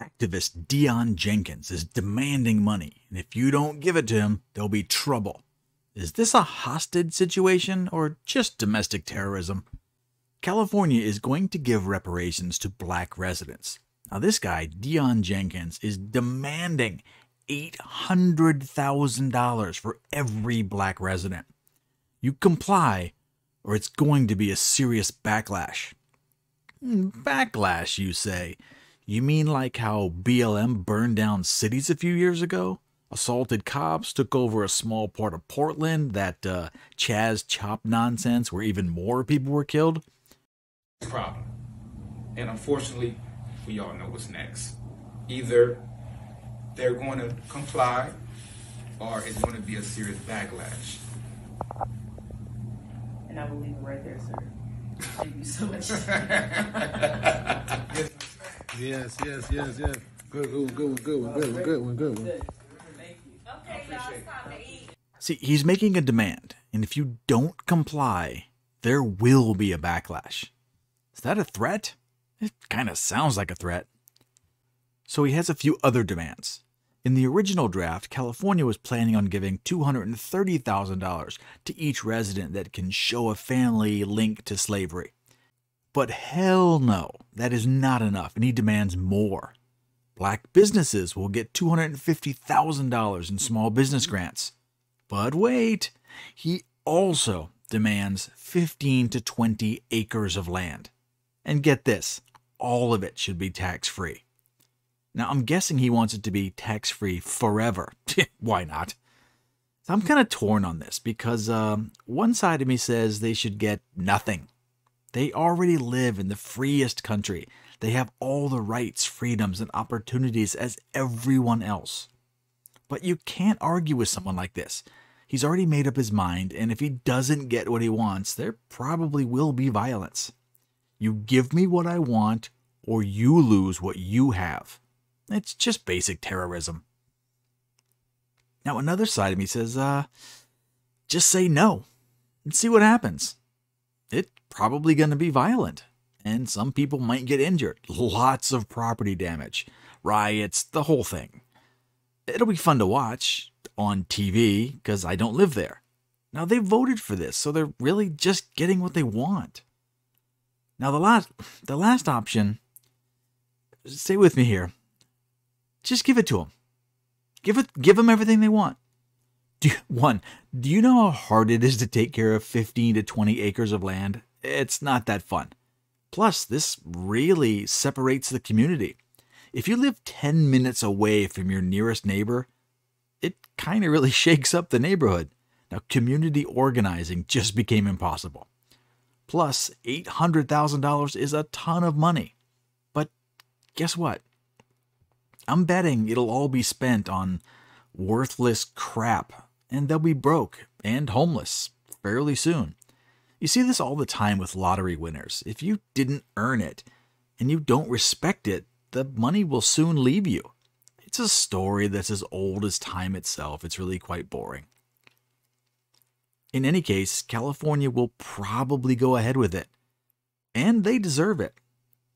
Activist Deon Jenkins is demanding money, and if you don't give it to him, there'll be trouble. Is this a hostage situation or just domestic terrorism? California is going to give reparations to black residents. Now this guy, Deon Jenkins, is demanding $800,000 for every black resident. You comply, or it's going to be a serious backlash. Backlash, you say? You mean like how BLM burned down cities a few years ago? Assaulted cops, took over a small part of Portland, that Chaz Chop nonsense where even more people were killed? Problem. And unfortunately, we all know what's next. Either they're going to comply or it's going to be a serious backlash. And I will leave it right there, sir. Thank you so much. Yes. Good one. Thank you. Okay, y'all, it's time to eat. See, he's making a demand, and if you don't comply, there will be a backlash. Is that a threat? It kind of sounds like a threat. So he has a few other demands. In the original draft, California was planning on giving $230,000 to each resident that can show a family link to slavery. But hell no, that is not enough, and he demands more. Black businesses will get $250,000 in small business grants. But wait, he also demands 15 to 20 acres of land. And get this, all of it should be tax-free. Now, I'm guessing he wants it to be tax-free forever. Why not? So I'm kind of torn on this because one side of me says they should get nothing. They already live in the freest country. They have all the rights, freedoms, and opportunities as everyone else. But you can't argue with someone like this. He's already made up his mind, and if he doesn't get what he wants, there probably will be violence. You give me what I want, or you lose what you have. It's just basic terrorism. Now, another side of me says, just say no and see what happens. It's probably going to be violent, and some people might get injured. Lots of property damage, riots, the whole thing. It'll be fun to watch on TV because I don't live there. Now, they voted for this, so they're really just getting what they want. Now, the last option, stay with me here. Just give it to them. Give them everything they want. Do you know how hard it is to take care of 15 to 20 acres of land? It's not that fun. Plus, this really separates the community. If you live 10 minutes away from your nearest neighbor, it kind of really shakes up the neighborhood. Now, community organizing just became impossible. Plus, $800,000 is a ton of money. But guess what? I'm betting it'll all be spent on worthless crap, and they'll be broke and homeless fairly soon. You see this all the time with lottery winners. If you didn't earn it and you don't respect it, the money will soon leave you. It's a story that's as old as time itself. It's really quite boring. In any case, California will probably go ahead with it. And they deserve it.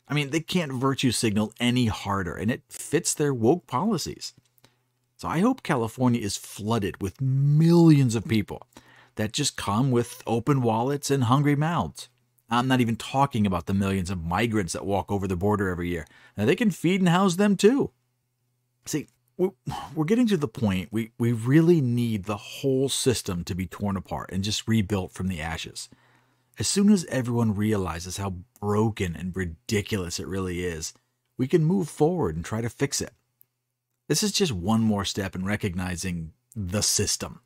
I mean, they can't virtue signal any harder, and it fits their woke policies. So I hope California is flooded with millions of people that just come with open wallets and hungry mouths. I'm not even talking about the millions of migrants that walk over the border every year. Now, they can feed and house them too. See, we're getting to the point we really need the whole system to be torn apart and just rebuilt from the ashes. As soon as everyone realizes how broken and ridiculous it really is, we can move forward and try to fix it. This is just one more step in recognizing the system.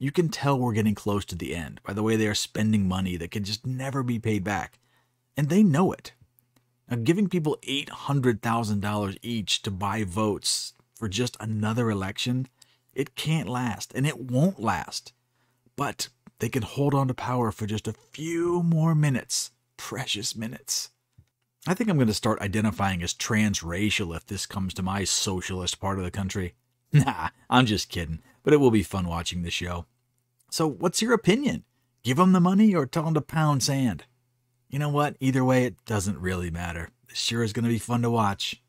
You can tell we're getting close to the end by the way they are spending money that can just never be paid back. And they know it. Now, giving people $800,000 each to buy votes for just another election, it can't last, and it won't last. But they can hold on to power for just a few more minutes. Precious minutes. I think I'm going to start identifying as transracial if this comes to my socialist part of the country. Nah, I'm just kidding, but it will be fun watching the show. So what's your opinion? Give them the money or tell them to pound sand? You know what? Either way, it doesn't really matter. It sure is going to be fun to watch.